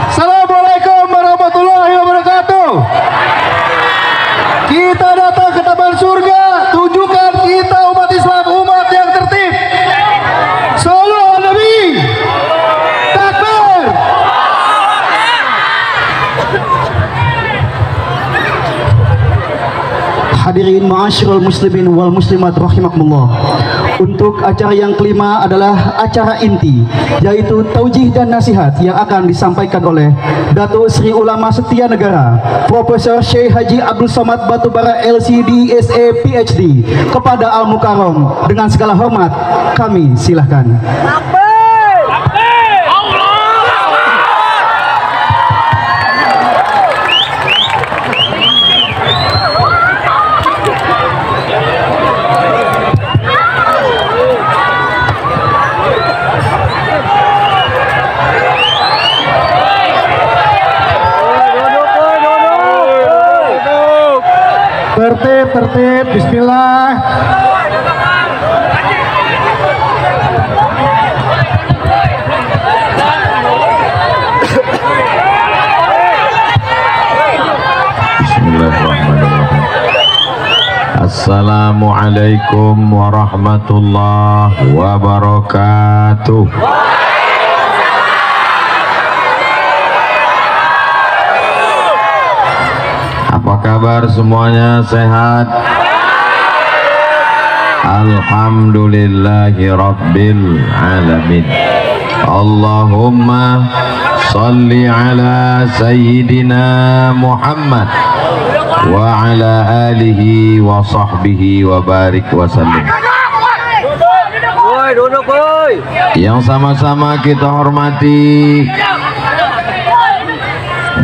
Assalamualaikum warahmatullahi wabarakatuh. Kita datang ke taman surga, tunjukkan kita umat Islam, umat yang tertib. Sallu ala Nabi. Takbir. Hadirin ma'asyiral muslimin wal muslimat rahimakumullah. Untuk acara yang kelima adalah acara inti, yaitu taujih dan nasihat yang akan disampaikan oleh Datuk Sri Ulama Setia Negara Profesor Syekh Haji Abdul Somad Batubara LCD SA PhD. Kepada Al Mukarram dengan segala hormat kami silahkan. Tertib, bismillah. Bismillahirrahmanirrahim. Assalamualaikum warahmatullahi wabarakatuh. Apa kabar semuanya, sehat? Alhamdulillahi rabbil alamin. Allahumma salli ala sayyidina Muhammad wa ala alihi wa sahbihi wa barik wa sallim. Yang sama-sama kita hormati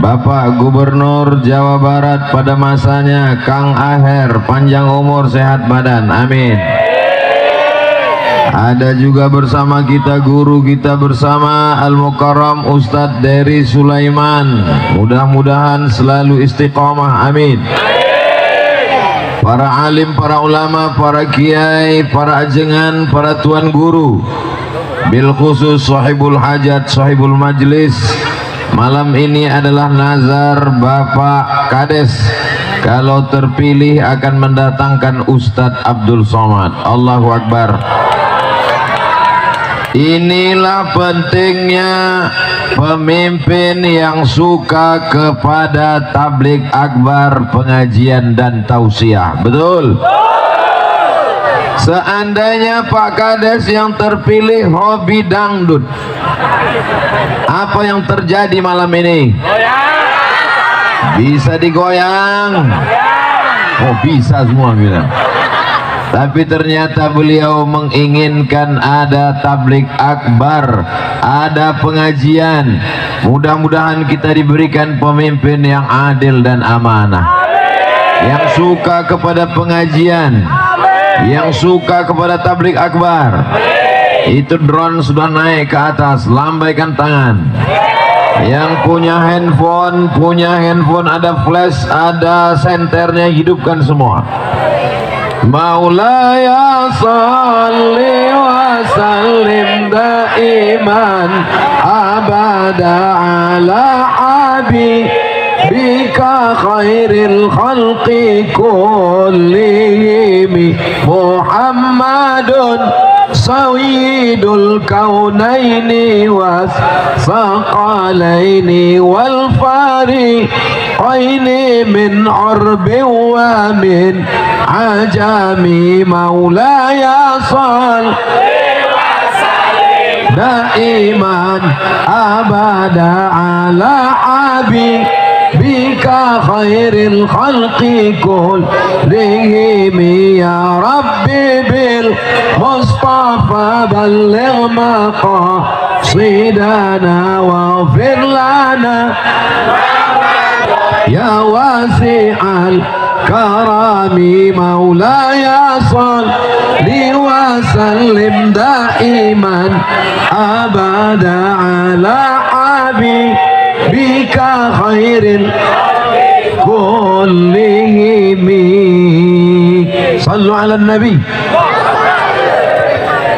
Bapak Gubernur Jawa Barat pada masanya, Kang Aher, panjang umur sehat badan, amin. Ada juga bersama kita guru kita bersama Al Mukarram Ustadz Dery Sulaiman, mudah-mudahan selalu istiqomah, amin. Para alim, para ulama, para kiai, para ajengan, para tuan guru, bil khusus sahibul hajat, sahibul majlis. Malam ini adalah nazar Bapak Kades, kalau terpilih akan mendatangkan Ustadz Abdul Somad. Allahu Akbar. Inilah pentingnya pemimpin yang suka kepada tablik akbar, pengajian dan tausiah. Betul? Seandainya Pak Kades yang terpilih hobi dangdut, apa yang terjadi malam ini? Bisa digoyang? Oh, bisa semua bilang. Tapi ternyata beliau menginginkan ada tablik akbar, ada pengajian. Mudah-mudahan kita diberikan pemimpin yang adil dan amanah, yang suka kepada pengajian, yang suka kepada tablik akbar. Itu drone sudah naik ke atas, lambaikan tangan. Yang punya handphone ada flash, ada senternya, hidupkan semua. Maulaya salli wa sallim daiman abada ala habibika khairil khalqi kullihim Muhammadun sayyidul kaunaini was saqalaini wal fariqaini min urbi wa min ajami maulaya salli wa sallim daiman abada ala habibika khairil khalqi kullihim ya rabbi bil Mustafa balligh maqasidana waghfir lana ya wasi'al karami maulaya salli wa sallim daiman abada ala habibika khairil kullihimi. Sallu ala nabi.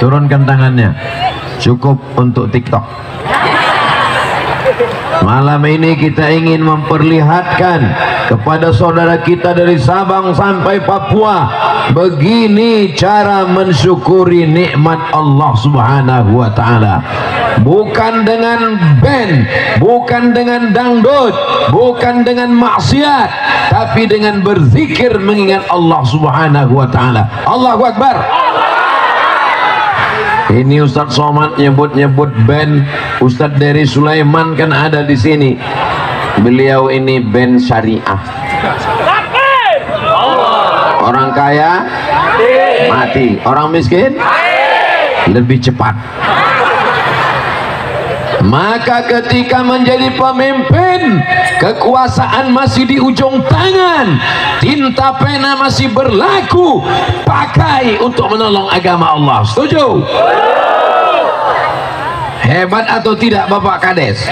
Turunkan tangannya. Cukup untuk TikTok. Malam ini kita ingin memperlihatkan kepada saudara kita dari Sabang sampai Papua, begini cara mensyukuri nikmat Allah Subhanahu wa taala. Bukan dengan band, bukan dengan dangdut, bukan dengan maksiat, tapi dengan berzikir mengingat Allah Subhanahu wa taala. Allahu Akbar. Ini Ustadz Somad nyebut-nyebut band. Ustadz Dery Sulaiman kan ada di sini. Beliau ini band syariah. Orang kaya mati, orang miskin lebih cepat. Maka ketika menjadi pemimpin, kekuasaan masih di ujung tangan, tinta pena masih berlaku, pakai untuk menolong agama Allah. Setuju? Hebat atau tidak Bapak Kades?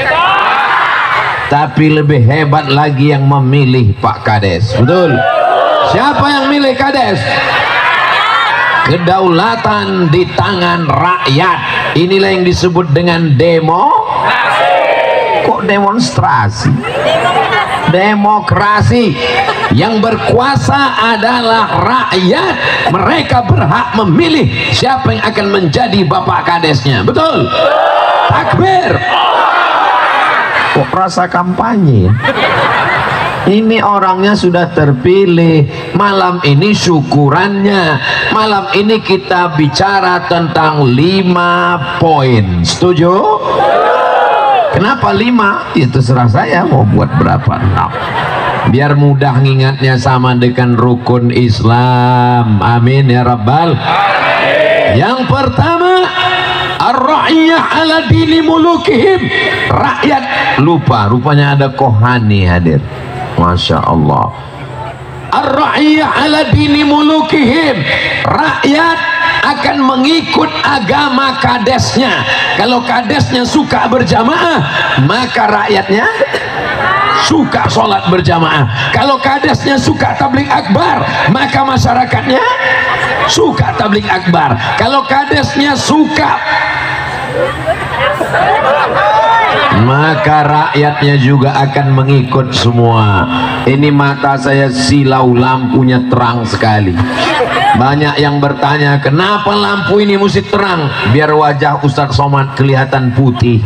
Tapi lebih hebat lagi yang memilih Pak Kades. Betul? Siapa yang milih Kades? Kedaulatan di tangan rakyat. Inilah yang disebut dengan demo. Kok demonstrasi? Demokrasi. Yang berkuasa adalah rakyat. Mereka berhak memilih siapa yang akan menjadi Bapak Kadesnya. Betul? Takbir. Kok rasa kampanye? Ini orangnya sudah terpilih. Malam ini syukurannya. Malam ini kita bicara tentang 5 poin. Setuju? Kenapa 5? Ya terserah saya mau buat berapa. Biar mudah ngingatnya, sama dengan rukun Islam. Amin ya Rabbal. Yang pertama, ar-ra'iyah ala dini mulukihim. Rakyat lupa, rupanya ada kohani hadir. Masya Allah. Ar-ra'iyah ala dini mulukihim. Rakyat akan mengikut agama kadesnya. Kalau kadesnya suka berjamaah, maka rakyatnya suka sholat berjamaah. Kalau kadesnya suka tabligh akbar, maka masyarakatnya suka tabligh akbar. Kalau kadesnya suka, maka rakyatnya juga akan mengikut semua. Ini mata saya silau, lampunya terang sekali. Banyak yang bertanya, kenapa lampu ini mesti terang? Biar wajah Ustadz Somad kelihatan putih.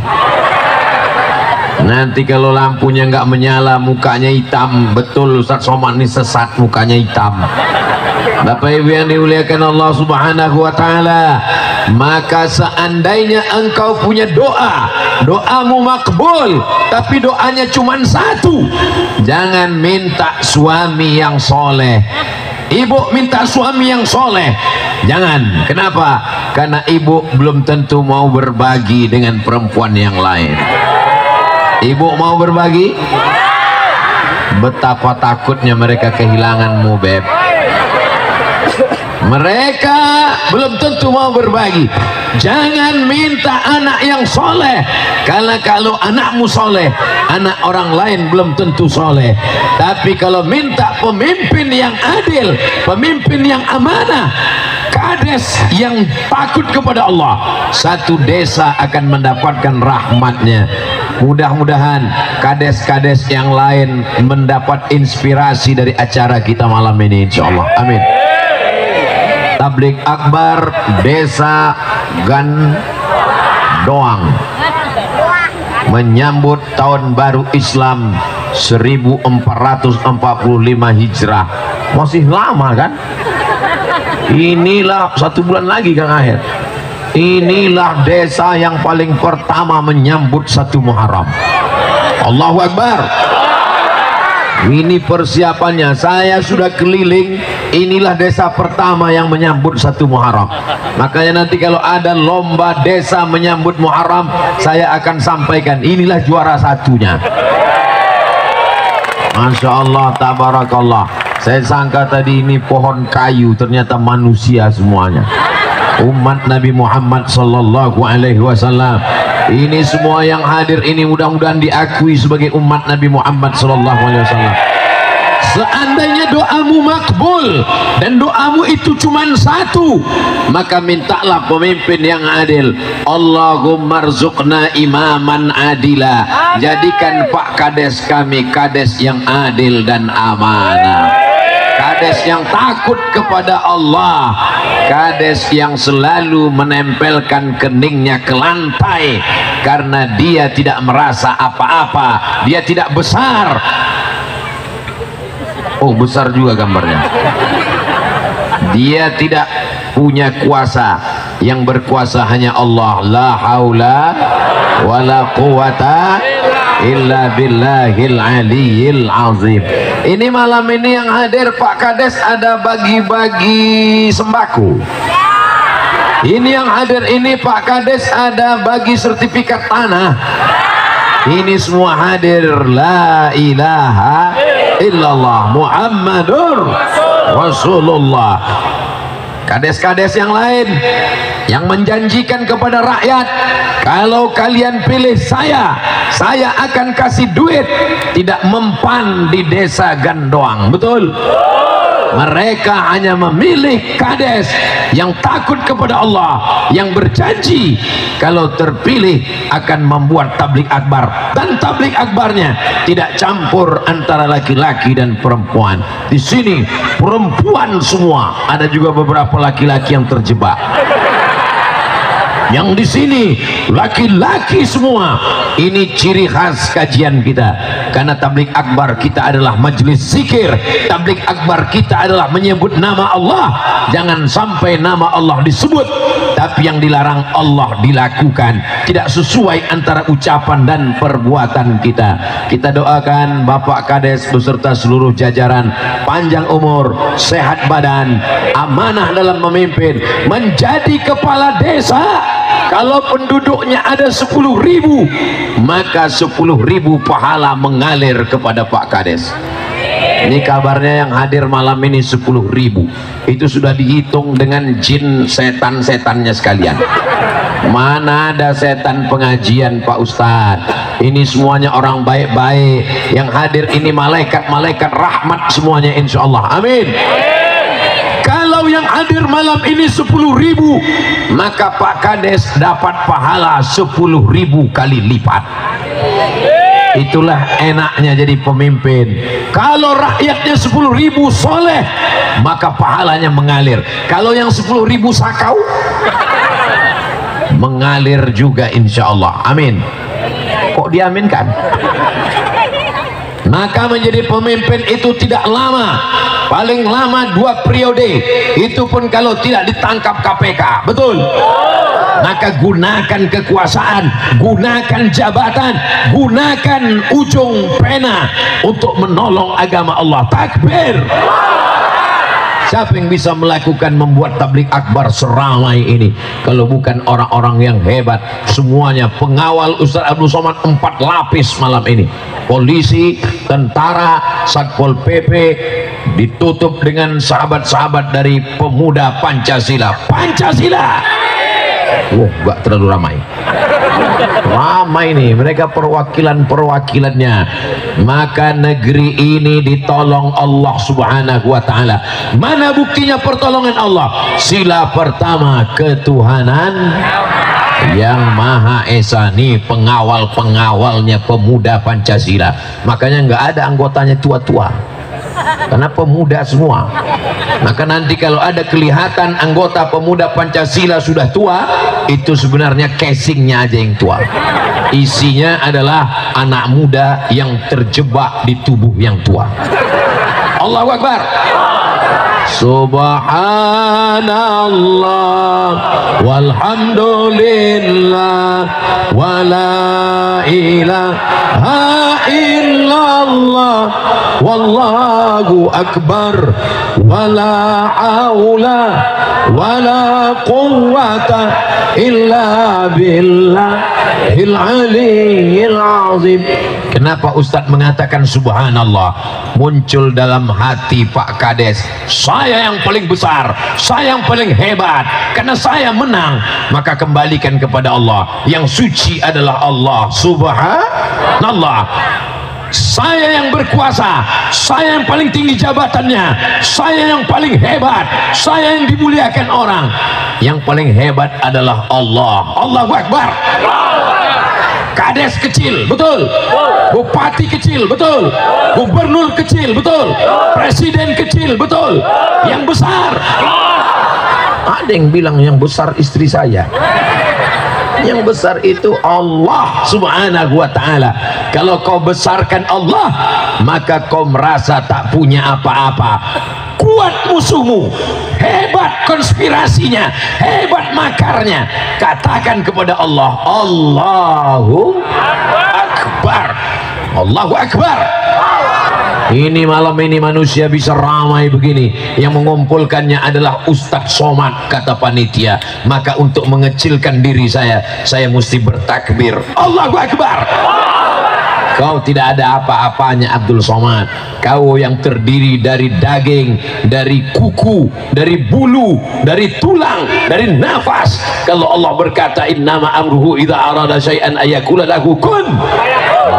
Nanti kalau lampunya nggak menyala, mukanya hitam. Betul, Ustadz Somad ini sesat, mukanya hitam. Bapak Ibu yang dimuliakan Allah Subhanahu wa taala, maka seandainya engkau punya doa, doamu makbul, tapi doanya cuma satu. Jangan minta suami yang soleh. Ibu minta suami yang soleh, jangan. Kenapa? Karena ibu belum tentu mau berbagi dengan perempuan yang lain. Ibu mau berbagi? Betapa takutnya mereka kehilanganmu, Beb. Mereka belum tentu mau berbagi. Jangan minta anak yang soleh, karena kalau anakmu soleh, anak orang lain belum tentu soleh. Tapi kalau minta pemimpin yang adil, pemimpin yang amanah, kades yang takut kepada Allah, satu desa akan mendapatkan rahmatnya. Mudah-mudahan kades-kades yang lain mendapat inspirasi dari acara kita malam ini, insya Allah. Amin. Tabligh akbar desa Gandoang menyambut tahun baru Islam 1445 Hijrah. Masih lama kan? Inilah 1 bulan lagi Kang Aher. Inilah desa yang paling pertama menyambut 1 Muharram. Allahu Akbar. Ini persiapannya, saya sudah keliling. Inilah desa pertama yang menyambut 1 Muharram. Makanya nanti kalau ada lomba desa menyambut Muharram, saya akan sampaikan inilah juara satunya. Masya Allah, tabarakallah. Saya sangka tadi ini pohon kayu, ternyata manusia semuanya. Umat Nabi Muhammad sallallahu alaihi wasallam. Ini semua yang hadir ini mudah-mudahan diakui sebagai umat Nabi Muhammad sallallahu alaihi wasallam. Seandainya doamu makbul dan doamu itu cuma satu, maka mintalah pemimpin yang adil. Allahumma rzuqna imaman adila. Jadikan Pak Kades kami kades yang adil dan amanah, kades yang takut kepada Allah, kades yang selalu menempelkan keningnya ke lantai karena dia tidak merasa apa-apa, dia tidak besar. Oh, besar juga gambarnya. Dia tidak punya kuasa, yang berkuasa hanya Allah. La haula wala quwata illa billahil aliyil azim. Ini malam ini yang hadir Pak Kades ada bagi-bagi sembako. Ini yang hadir ini Pak Kades ada bagi sertifikat tanah. Ini semua hadir. La ilaha illallah Muhammadur Rasulullah. Kades-kades yang lain yang menjanjikan kepada rakyat, kalau kalian pilih saya akan kasih duit, tidak mempan di desa Gandoang. Betul? Mereka hanya memilih kades yang takut kepada Allah, yang berjanji kalau terpilih akan membuat tablik akbar, dan tablik akbarnya tidak campur antara laki-laki dan perempuan. Di sini perempuan semua, ada juga beberapa laki-laki yang terjebak. Yang di sini laki-laki semua. Ini ciri khas kajian kita, karena tablik akbar kita adalah majelis zikir. Tablik akbar kita adalah menyebut nama Allah. Jangan sampai nama Allah disebut tapi yang dilarang Allah dilakukan, tidak sesuai antara ucapan dan perbuatan kita. Kita doakan Bapak Kades beserta seluruh jajaran panjang umur, sehat badan, amanah dalam memimpin, menjadi kepala desa. Kalau penduduknya ada 10.000, maka 10.000 pahala mengalir kepada Pak Kades. Ini kabarnya yang hadir malam ini 10.000. Itu sudah dihitung dengan jin setan-setannya sekalian. Mana ada setan pengajian Pak Ustadz? Ini semuanya orang baik-baik. Yang hadir ini malaikat-malaikat rahmat semuanya, insya Allah. Amin. Kalau yang hadir malam ini 10.000, maka Pak Kades dapat pahala 10.000 kali lipat. Itulah enaknya jadi pemimpin. Kalau rakyatnya 10.000 soleh, maka pahalanya mengalir. Kalau yang 10.000 sakau, mengalir juga insya Allah. Amin. Kok diaminkan? Maka menjadi pemimpin itu tidak lama, paling lama 2 periode, itu pun kalau tidak ditangkap KPK. Betul? Maka gunakan kekuasaan, gunakan jabatan, gunakan ujung pena untuk menolong agama Allah. Takbir. Siapa yang bisa melakukan membuat tablik akbar seramai ini kalau bukan orang-orang yang hebat? Semuanya pengawal Ustaz Abdul Somad 4 lapis malam ini. Polisi, tentara, Satpol PP, ditutup dengan sahabat-sahabat dari pemuda Pancasila. Pancasila. Gak terlalu ramai. Ramai nih, mereka perwakilan-perwakilannya. Maka negeri ini ditolong Allah Subhanahu wa ta'ala. Mana buktinya pertolongan Allah? Sila pertama, ketuhanan yang Maha Esa. Nih pengawal-pengawalnya pemuda Pancasila. Makanya nggak ada anggotanya tua-tua, karena pemuda semua. Maka nanti kalau ada kelihatan anggota pemuda Pancasila sudah tua, itu sebenarnya casingnya aja yang tua. Isinya adalah anak muda yang terjebak di tubuh yang tua. Allahu Akbar. Subhanallah walhamdulillah wala ilaha illallah wallahu akbar wala haula wala quwwata illa billahil aliyyil azim. Kenapa Ustadz mengatakan subhanallah? Muncul dalam hati Pak Kades, saya yang paling besar, saya yang paling hebat, karena saya menang. Maka kembalikan kepada Allah. Yang suci adalah Allah subhanallah. Saya yang berkuasa, saya yang paling tinggi jabatannya, saya yang paling hebat, saya yang dimuliakan orang. Yang paling hebat adalah Allah. Allahu Akbar. Kades kecil, betul. Bupati kecil, betul. Gubernur kecil, betul. Presiden kecil, betul. Yang besar, ada yang bilang yang besar istri saya. Yang besar itu Allah subhanahu wa ta'ala. Kalau kau besarkan Allah, maka kau merasa tak punya apa-apa. Kuat musuhmu, hebat konspirasinya, hebat makarnya. Katakan kepada Allah, Allahu Akbar, Allahu Akbar. Ini malam ini manusia bisa ramai begini, yang mengumpulkannya adalah Ustadz Somad, kata panitia. Maka untuk mengecilkan diri saya mesti bertakbir, Allahu Akbar. Kau tidak ada apa-apanya Abdul Somad. Kau yang terdiri dari daging, dari kuku, dari bulu, dari tulang, dari nafas. Kalau Allah berkata innama amruhu idza arada syai'an ayaqula lahu kun,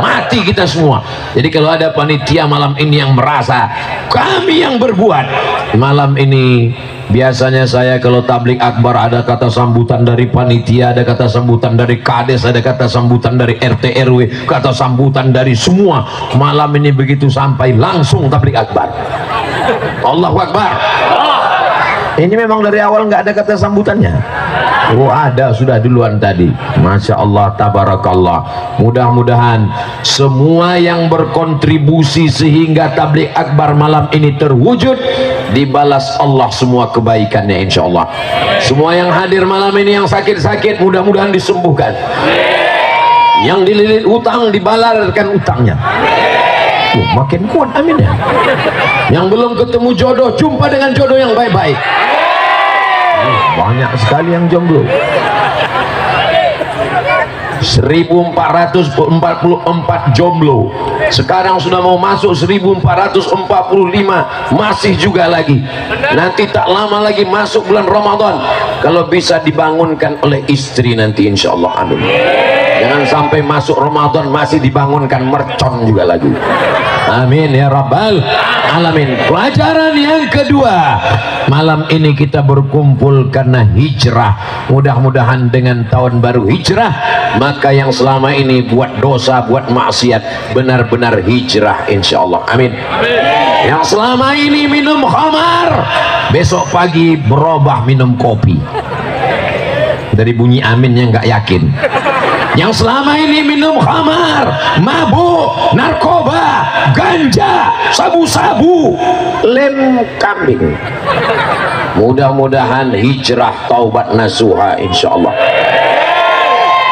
mati kita semua. Jadi kalau ada panitia malam ini yang merasa kami yang berbuat, malam ini biasanya saya kalau tablik akbar ada kata sambutan dari panitia, ada kata sambutan dari kades, ada kata sambutan dari RT RW, kata sambutan dari semua. Malam ini begitu sampai langsung tablik akbar, Allahu Akbar. Ini memang dari awal nggak ada kata sambutannya. Oh ada, sudah duluan tadi. Masya Allah, tabarakallah. Mudah-mudahan semua yang berkontribusi sehingga tablik akbar malam ini terwujud, dibalas Allah semua kebaikannya insya Allah. Semua yang hadir malam ini yang sakit-sakit mudah-mudahan disembuhkan. Yang dililit utang dibalarkan utangnya. Makin kuat, amin ya. Yang belum ketemu jodoh, jumpa dengan jodoh yang baik-baik. Banyak sekali yang jomblo. 1444 jomblo, sekarang sudah mau masuk 1445, masih juga lagi. Nanti tak lama lagi masuk bulan Ramadan, kalau bisa dibangunkan oleh istri nanti insya Allah, amin. Jangan sampai masuk Ramadan masih dibangunkan mercon juga lagi, amin ya rabbal alamin. Pelajaran yang kedua, malam ini kita berkumpul karena hijrah. Mudah-mudahan dengan tahun baru hijrah, maka yang selama ini buat dosa, buat maksiat, benar-benar hijrah insya Allah, amin. Yang selama ini minum khamar, besok pagi berubah minum kopi. Dari bunyi aminnya nggak yakin. Yang selama ini minum khamar, mabuk, narkoba, ganja, sabu-sabu, lem kambing, mudah-mudahan hijrah taubat nasuha insya Allah.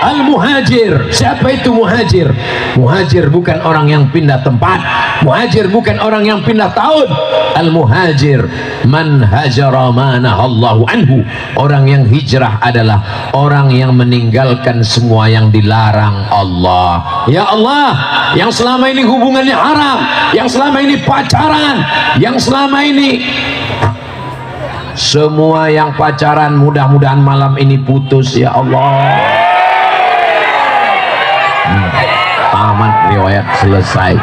Al-muhajir, siapa itu muhajir? Muhajir bukan orang yang pindah tempat, muhajir bukan orang yang pindah tahun. Al-muhajir man hajara ma nahallahu anhu. Orang yang hijrah adalah orang yang meninggalkan semua yang dilarang Allah. Ya Allah, yang selama ini hubungannya haram, yang selama ini pacaran, yang selama ini semua yang pacaran, mudah-mudahan malam ini putus ya Allah. Tamat riwayat, selesai.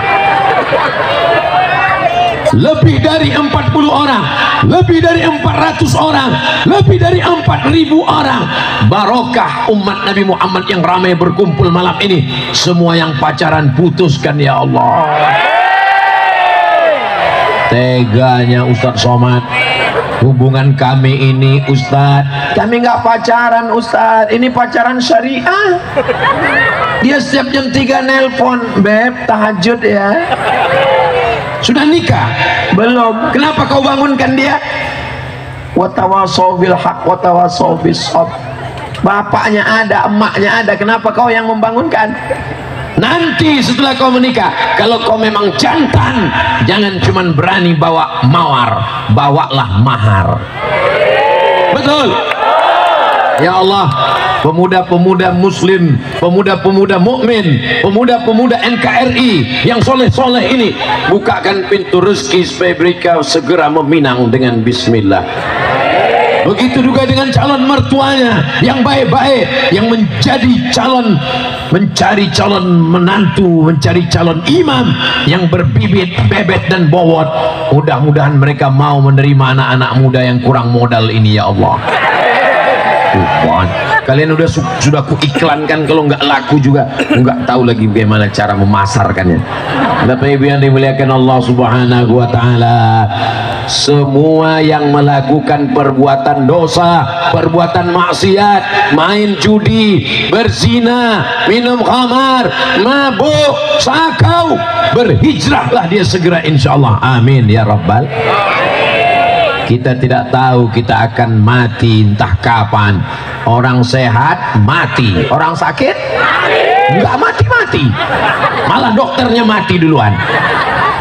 Lebih dari 40 orang, lebih dari 400 orang, lebih dari 4.000 orang. Barokah umat Nabi Muhammad yang ramai berkumpul malam ini. Semua yang pacaran putuskan ya Allah. Teganya Ustadz Somad. Hubungan kami ini Ustadz, kami nggak pacaran Ustadz, ini pacaran syariah. Dia setiap jam 3 nelpon, beb tahajud ya. Sudah nikah? Belum. Kenapa kau bangunkan dia? Watawasau bil haq watawasau bis sabr. Bapaknya ada, emaknya ada, kenapa kau yang membangunkan? Nanti setelah kau menikah, kalau kau memang jantan, jangan cuman berani bawa mawar, bawalah mahar. Betul. Ya Allah, pemuda-pemuda muslim, pemuda-pemuda mukmin, pemuda-pemuda NKRI yang soleh-soleh ini, bukakan pintu rezeki supaya mereka segera meminang dengan bismillah. Begitu juga dengan calon mertuanya yang baik-baik, yang mencari calon menantu, mencari calon imam yang berbibit, bebet dan bobot. Mudah-mudahan mereka mau menerima anak-anak muda yang kurang modal ini, ya Allah. Kalian sudah ku iklankan, kalau nggak laku juga nggak tahu lagi bagaimana cara memasarkannya. Bapak Ibu yang dimuliakan Allah Subhanahu wa taala, semua yang melakukan perbuatan dosa, perbuatan maksiat, main judi, berzina, minum khamar, mabuk, sakau, berhijrahlah dia segera insyaallah. Amin ya rabbal. Kita tidak tahu kita akan mati entah kapan. Orang sehat mati, orang sakit nggak mati-mati, malah dokternya mati duluan.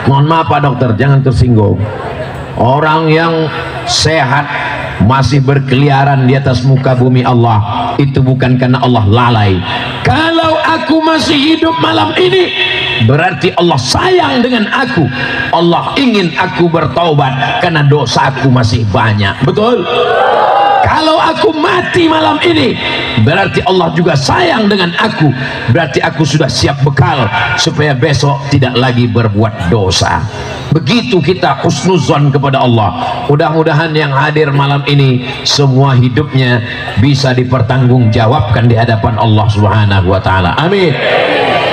Mohon maaf Pak Dokter, jangan tersinggung. Orang yang sehat masih berkeliaran di atas muka bumi Allah, itu bukan karena Allah lalai. Kalau aku masih hidup malam ini, berarti Allah sayang dengan aku. Allah ingin aku bertaubat karena dosaku masih banyak. Betul? Kalau aku mati malam ini, berarti Allah juga sayang dengan aku. Berarti aku sudah siap bekal supaya besok tidak lagi berbuat dosa. Begitu kita husnuzon kepada Allah. Mudah-mudahan yang hadir malam ini semua hidupnya bisa dipertanggungjawabkan di hadapan Allah Subhanahu wa taala. Amin.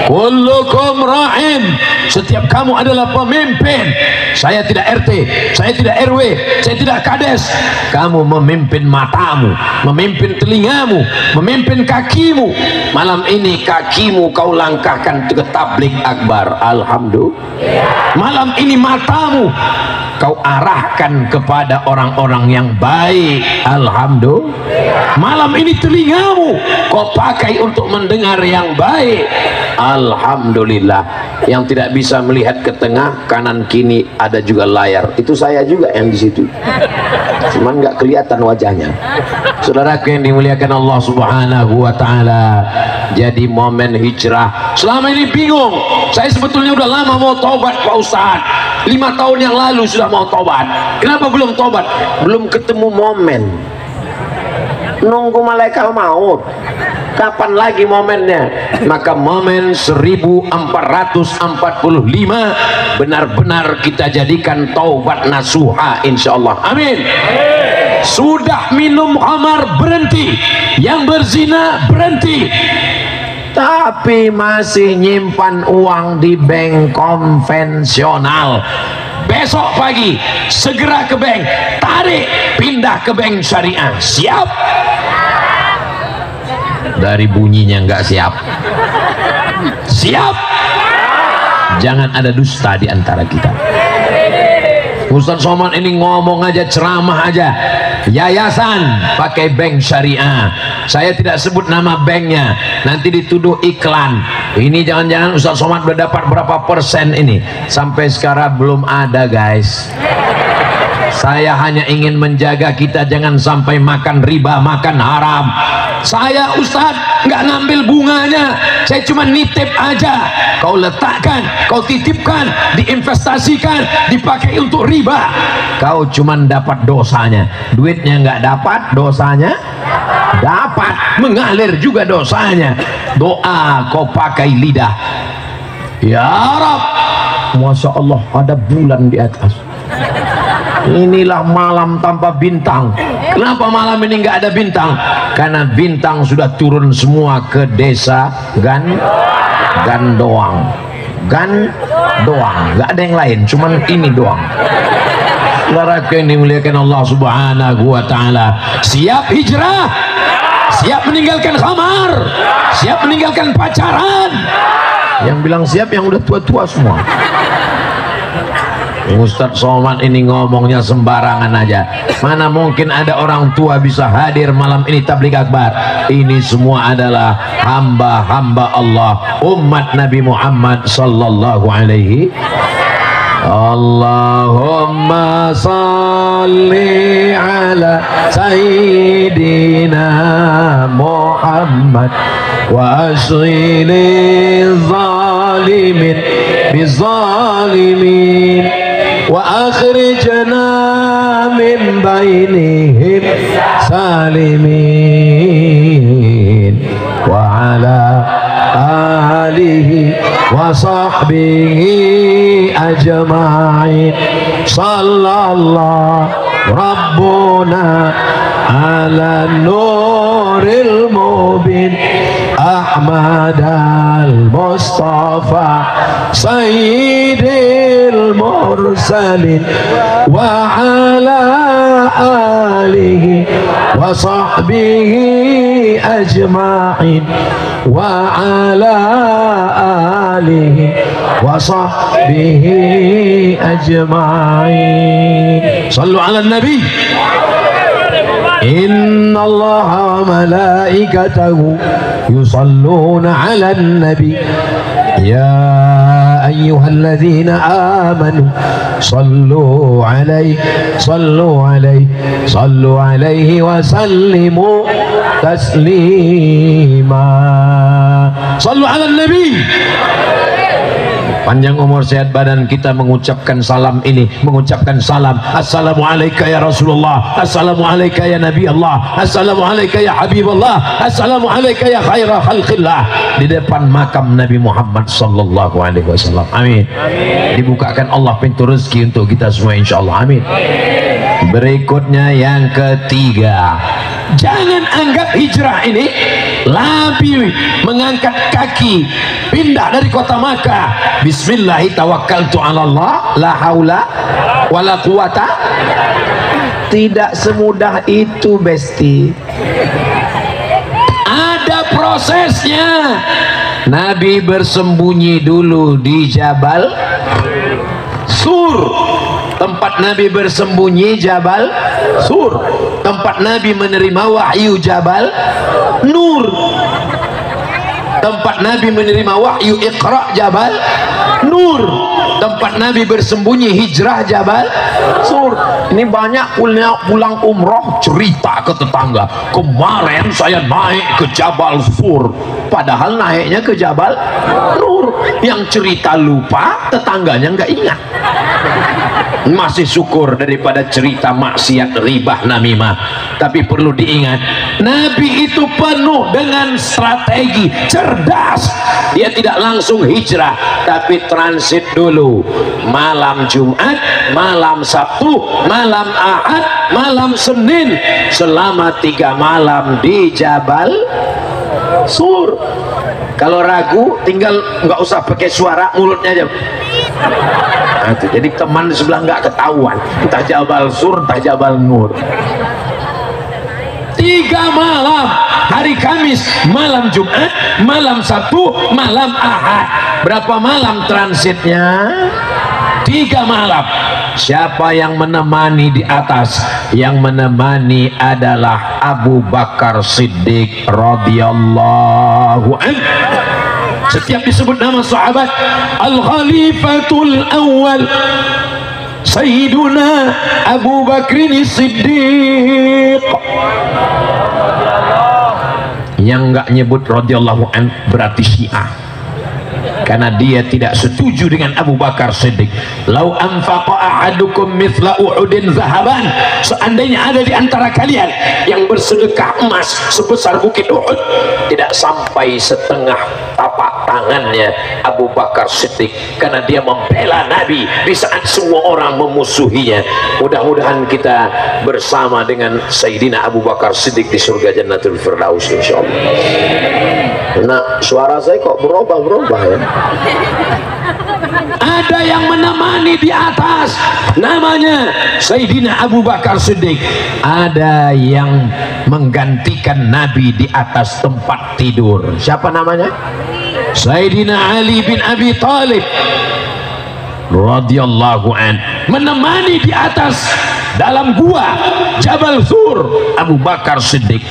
Kullukum ra'in, setiap kamu adalah pemimpin. Saya tidak RT, saya tidak RW, saya tidak kades. Kamu memimpin matamu, memimpin telingamu, memimpin kakimu. Malam ini kakimu kau langkahkan ke tablik akbar, alhamdulillah. Malam ini matamu kau arahkan kepada orang-orang yang baik, alhamdulillah. Malam ini telingamu kau pakai untuk mendengar yang baik, alhamdulillah. Yang tidak bisa melihat ke tengah kanan kini ada juga layar, itu saya juga yang di situ, cuman nggak kelihatan wajahnya. Saudaraku yang dimuliakan Allah Subhanahu wa taala, jadi momen hijrah selama ini bingung. Saya sebetulnya udah lama mau tobat Pak Ustadz, 5 tahun yang lalu sudah mau tobat. Kenapa belum tobat? Belum ketemu momen. Nunggu malaikat maut, kapan lagi momennya? Maka momen 1445 benar-benar kita jadikan taubat nasuha insyaallah. Amin. Sudah minum khamar berhenti, yang berzina berhenti, tapi masih nyimpan uang di bank konvensional. Besok pagi segera ke bank, tarik, pindah ke bank syariah. Siap? Dari bunyinya nggak siap. Siap? Jangan ada dusta di antara kita. Ustaz Somad ini ngomong aja, ceramah aja, yayasan pakai bank syariah. Saya tidak sebut nama banknya, nanti dituduh iklan. Ini jangan-jangan Ustaz Somad udah dapat berapa persen ini. Sampai sekarang belum ada guys. Saya hanya ingin menjaga kita jangan sampai makan riba, makan haram. Saya Ustadz nggak ngambil bunganya, saya cuma nitip aja. Kau letakkan, kau titipkan, diinvestasikan, dipakai untuk riba, kau cuma dapat dosanya. Duitnya nggak dapat, dosanya dapat, mengalir juga dosanya. Doa kau pakai lidah, ya Rab, Masya Allah ada bulan di atas. Inilah malam tanpa bintang. Kenapa malam ini nggak ada bintang? Karena bintang sudah turun semua ke desa Gandoang, nggak ada yang lain, cuman ini doang. Saudara yang dimuliakan Allah Subhanahu wa taala, siap hijrah, siap meninggalkan khamar, siap meninggalkan pacaran. Yang bilang siap yang udah tua-tua semua. Ustaz Somad ini ngomongnya sembarangan aja. Mana mungkin ada orang tua bisa hadir malam ini tabligh akbar. Ini semua adalah hamba-hamba Allah, umat Nabi Muhammad sallallahu alaihi. Allahumma salli ala Sayyidina Muhammad wa asghili zalimin bizalimin wa akhrijna min bainihim salimin wa ala alihi wa sahbihi ajma'in. Sallallahu rabbuna ala nuril mubin Ahmad al-Mustafa sayyidil mursalin wa ala alihi wa sahbihi ajma'in wa ala alihi wa sahbihi ajma'in. Sallu ala nabi. Inna Allah wa malaikatahu yusalluna ala nabi ya ayyuhalladzina amanu sallu alaihi wa sallimu taslima. Sallu ala nabi. Panjang umur sehat badan kita mengucapkan salam ini, mengucapkan salam. Assalamualaikum ya Rasulullah, assalamualaikum ya Nabi Allah, assalamualaikum ya Habibullah, assalamualaikum ya khairah khalqillah, di depan makam Nabi Muhammad sallallahu alaihi wasallam. Amin. Dibukakan Allah pintu rezeki untuk kita semua insyaallah. Amin. Berikutnya yang ketiga, jangan anggap hijrah ini labi mengangkat kaki pindah dari kota Makkah. Bismillahi tawakkaltu ala Allah la haula wala quwata. Tidak semudah itu besti, ada prosesnya. Nabi bersembunyi dulu di Jabal Sur. Tempat Nabi bersembunyi Jabal Sur. Tempat Nabi menerima wahyu Jabal Nur. Tempat Nabi menerima wahyu Iqra Jabal Nur. Tempat Nabi bersembunyi hijrah Jabal Sur. Ini banyak pulang umroh cerita ke tetangga, kemarin saya naik ke Jabal Sur, padahal naiknya ke Jabal Nur. Yang cerita lupa, tetangganya nggak ingat. Masih syukur daripada cerita maksiat, ribah, namimah. Tapi perlu diingat, Nabi itu penuh dengan strategi, cerdas. Dia tidak langsung hijrah, tapi transit dulu. Malam Jumat, malam Sabtu, malam Ahad, malam Senin, selama 3 malam di Jabal Sur. Kalau ragu, tinggal nggak usah pakai suara, mulutnya aja. Nah, itu. Jadi teman di sebelah nggak ketahuan, entah Jabal Sur, entah Jabal Nur. 3 malam, hari Kamis, malam Jumat, malam Sabtu, malam Ahad. Berapa malam transitnya? 3 malam. Siapa yang menemani di atas? Yang menemani adalah Abu Bakar Siddiq radhiyallahu anhu. Setiap disebut nama sahabat, Al-Khalifatul Awwal Sayyiduna Abu Bakrin Siddiq. Yang enggak nyebut radhiyallahu anhu berarti Syiah, karena dia tidak setuju dengan Abu Bakar Siddiq. Lau anfaqa ahadukum mithla Uhudin zahaban, seandainya ada di antara kalian yang bersedekah emas sebesar bukit Uhud, tidak sampai setengah tapak tangannya Abu Bakar Siddiq, karena dia membela Nabi di saat semua orang memusuhinya. Mudah-mudahan kita bersama dengan Sayyidina Abu Bakar Siddiq di surga Jannatul Firdaus insyaallah. Nah, suara saya kok berubah-berubah ya. Ada yang menemani di atas, namanya Sayyidina Abu Bakar Siddiq. Ada yang menggantikan Nabi di atas tempat tidur. Siapa namanya? Sayyidina Ali bin Abi Thalib radhiyallahu an, menemani di atas dalam gua Jabal Sur Abu Bakar Siddiq.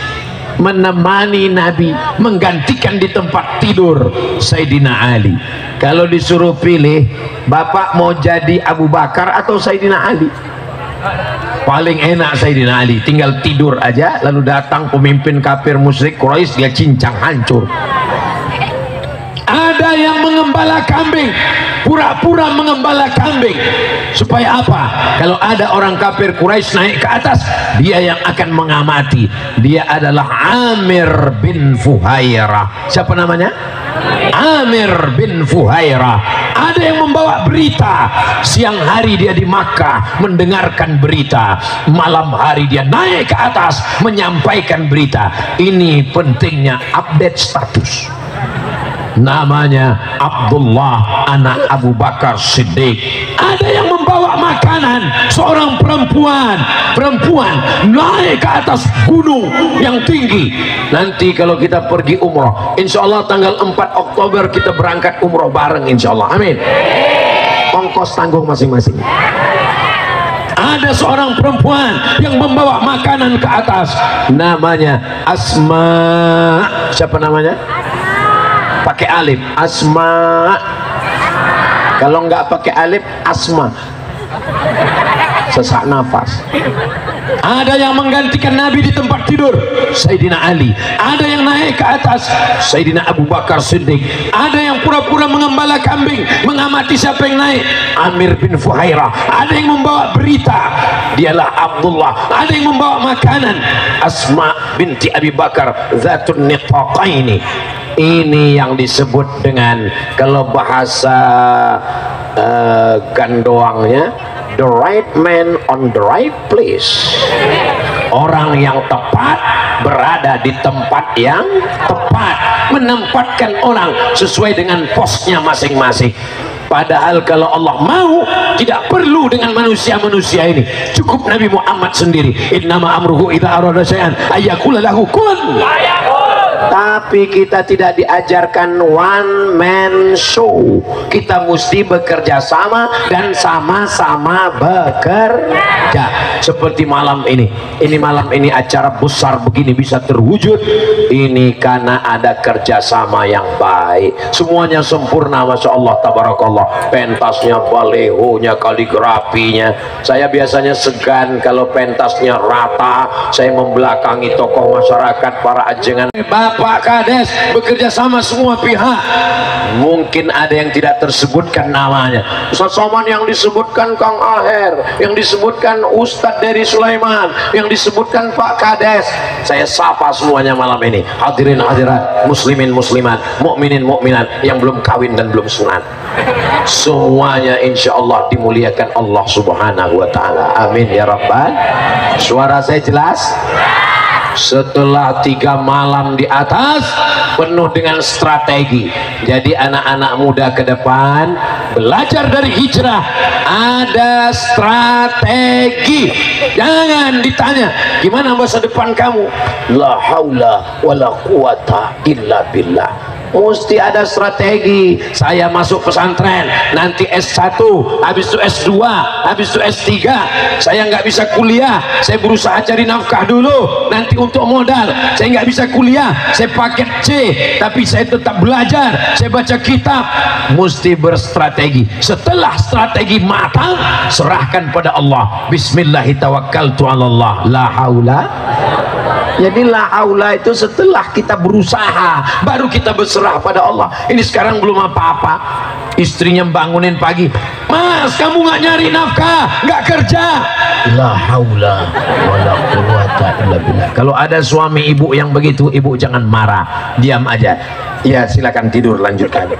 menemani Nabi, menggantikan di tempat tidur Sayyidina Ali. Kalau disuruh pilih, Bapak mau jadi Abu Bakar atau Sayyidina Ali? Paling enak Sayyidina Ali, tinggal tidur aja lalu datang pemimpin kafir musyrik Quraisy, dia cincang hancur. Ada yang mengembala kambing, pura-pura mengembala kambing supaya apa? Kalau ada orang kafir Quraisy naik ke atas, dia yang akan mengamati. Dia adalah Amir bin Fuhairah. Siapa namanya? Amir bin Fuhairah. Ada yang membawa berita, siang hari dia di Makkah mendengarkan berita, malam hari dia naik ke atas menyampaikan berita. Ini pentingnya update status. Namanya Abdullah anak Abu Bakar Siddiq. Ada yang membawa makanan, seorang perempuan naik ke atas gunung yang tinggi. Nanti kalau kita pergi umroh, insya Allah tanggal 4 Oktober kita berangkat umroh bareng insya Allah, amin. Ongkos tanggung masing-masing. Ada seorang perempuan yang membawa makanan ke atas, namanya Asma. Siapa namanya? Pakai alif, Asma. Kalau nggak pakai alif, Asma. Sesak nafas. Ada yang menggantikan Nabi di tempat tidur, Sayyidina Ali. Ada yang naik ke atas, Sayyidina Abu Bakar Siddiq. Ada yang pura-pura mengembala kambing, mengamati siapa yang naik, Amir bin Fuhairah. Ada yang membawa berita, dialah Abdullah. Ada yang membawa makanan, Asma binti Abi Bakar Zatun Nitaqaini. Ini yang disebut dengan, kalau bahasa gandoangnya, the right man on the right place. Orang yang tepat berada di tempat yang tepat, menempatkan orang sesuai dengan posnya masing-masing. Padahal kalau Allah mau, tidak perlu dengan manusia-manusia ini, cukup Nabi Muhammad sendiri. Innama amruhu idza arada syai'an ayyaqula lahu kun. Tapi kita tidak diajarkan one man show. Kita mesti bekerja sama dan sama-sama bekerja. Seperti malam ini. Malam ini acara besar begini bisa terwujud. Ini karena ada kerjasama yang baik. Semuanya sempurna, masya Allah, tabarakallah. Pentasnya, balehonya, kaligrafinya. Saya biasanya segan kalau pentasnya rata. Saya membelakangi tokoh masyarakat, para ajengan. Pak Kades bekerja sama semua pihak. Mungkin ada yang tidak tersebutkan namanya. Ustaz Somad yang disebutkan Kang Aher, yang disebutkan Ustadz dari Sulaiman, yang disebutkan Pak Kades. Saya sapa semuanya malam ini. Hadirin hadirat, muslimin muslimat, mukminin mukminat yang belum kawin dan belum sunat. Semuanya insya Allah dimuliakan Allah Subhanahu wa Ta'ala. Amin ya Rabbal. Suara saya jelas? Setelah 3 malam di atas penuh dengan strategi, jadi anak-anak muda ke depan belajar dari hijrah, ada strategi. Jangan ditanya gimana masa depan kamu, la haula wala quwata illa billah. Mesti ada strategi. Saya masuk pesantren, nanti S1, habis itu S2, habis itu S3. Saya nggak bisa kuliah, saya berusaha cari nafkah dulu. Nanti untuk modal, saya nggak bisa kuliah, saya paket C, tapi saya tetap belajar, saya baca kitab. Mesti berstrategi. Setelah strategi matang, serahkan pada Allah. Bismillahirrahmanirrahim. La haula. Jadi la haula itu setelah kita berusaha, baru kita berserah pada Allah. Ini sekarang belum apa-apa. Istrinya bangunin pagi, Mas, kamu nggak nyari nafkah, nggak kerja. La haula wala quwata illa billah. Kalau ada suami ibu yang begitu, ibu jangan marah, diam aja. Ya silakan tidur, lanjutkan.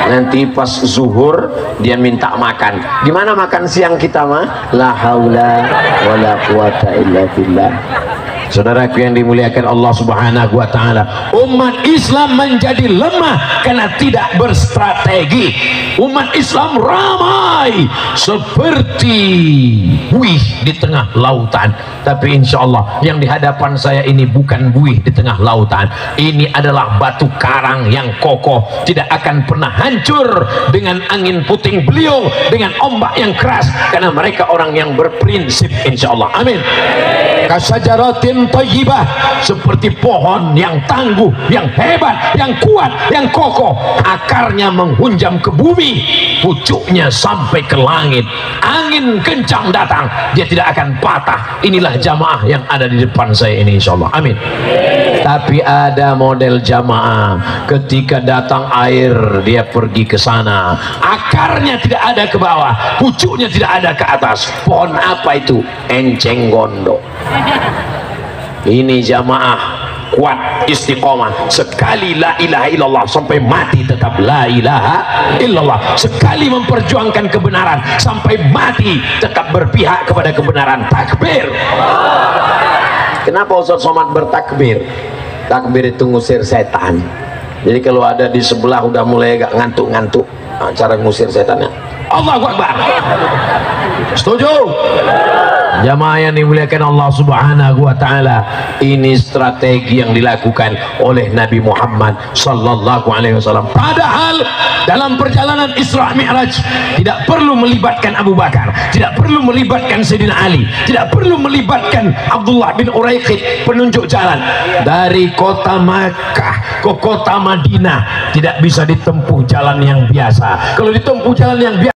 Nanti pas zuhur dia minta makan. Gimana makan siang kita mah? La haula wala quwata illa billah. Saudaraku yang dimuliakan Allah Subhanahu wa Ta'ala, umat Islam menjadi lemah karena tidak berstrategi. Umat Islam ramai seperti buih di tengah lautan, tapi insya Allah yang di hadapan saya ini bukan buih di tengah lautan. Ini adalah batu karang yang kokoh, tidak akan pernah hancur dengan angin puting beliung, dengan ombak yang keras, karena mereka orang yang berprinsip insya Allah. Amin. Kasajaratin thayyibah, seperti pohon yang tangguh, yang hebat, yang kuat, yang kokoh. Akarnya menghunjam ke bumi, pucuknya sampai ke langit. Angin kencang datang, dia tidak akan patah. Inilah jamaah yang ada di depan saya ini, insyaallah. Amin. Tapi ada model jamaah, ketika datang air dia pergi ke sana, akarnya tidak ada ke bawah, pucuknya tidak ada ke atas. Pohon apa itu? Enceng gondok. Ini jamaah kuat istiqomah, sekali la ilaha illallah sampai mati tetap la ilaha illallah, sekali memperjuangkan kebenaran sampai mati tetap berpihak kepada kebenaran. Takbir. Kenapa Ustaz Somad bertakbir? Takbir itu ngusir setan. Jadi kalau ada di sebelah udah mulai agak ngantuk-ngantuk, cara ngusir setannya Allahu Akbar. Setuju? Jamaah yang dimuliakan Allah Subhanahu wa taala, ini strategi yang dilakukan oleh Nabi Muhammad sallallahu alaihi wasallam. Padahal dalam perjalanan Isra Mi'raj tidak perlu melibatkan Abu Bakar, tidak perlu melibatkan Sayyidina Ali, tidak perlu melibatkan Abdullah bin Uraiqid penunjuk jalan. Dari kota Makkah ke kota Madinah tidak bisa ditempuh jalan yang biasa. Kalau ditempuh jalan yang biasa